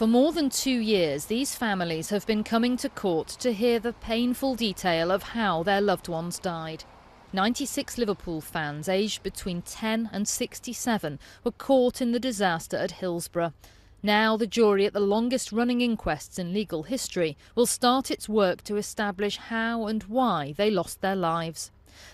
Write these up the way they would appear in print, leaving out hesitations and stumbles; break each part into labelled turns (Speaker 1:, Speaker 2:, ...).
Speaker 1: For more than 2 years, these families have been coming to court to hear the painful detail of how their loved ones died. 96 Liverpool fans aged between 10 and 67 were caught in the disaster at Hillsborough. Now the jury at the longest running inquests in legal history will start its work to establish how and why they lost their lives.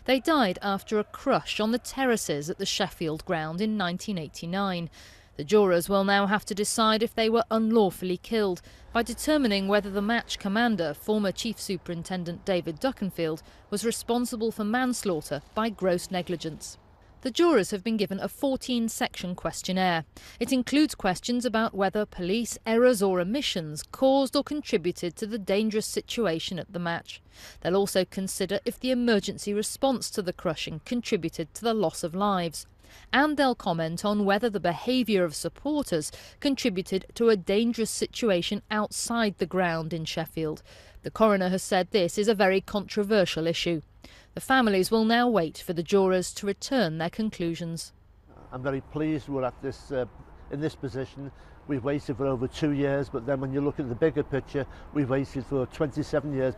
Speaker 1: They died after a crush on the terraces at the Sheffield ground in 1989. The jurors will now have to decide if they were unlawfully killed by determining whether the match commander, former Chief Superintendent David Duckenfield, was responsible for manslaughter by gross negligence. The jurors have been given a 14-section questionnaire. It includes questions about whether police errors or omissions caused or contributed to the dangerous situation at the match. They'll also consider if the emergency response to the crushing contributed to the loss of lives. And they'll comment on whether the behaviour of supporters contributed to a dangerous situation outside the ground in Sheffield. The coroner has said this is a very controversial issue. The families will now wait for the jurors to return their conclusions.
Speaker 2: I'm very pleased we're at this in this position. We've waited for over 2 years, but then when you look at the bigger picture, we've waited for 27 years.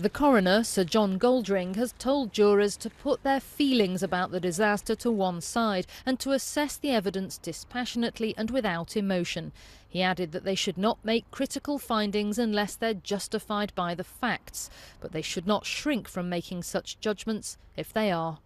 Speaker 1: The coroner, Sir John Goldring, has told jurors to put their feelings about the disaster to one side and to assess the evidence dispassionately and without emotion. He added that they should not make critical findings unless they're justified by the facts, but they should not shrink from making such judgments if they are.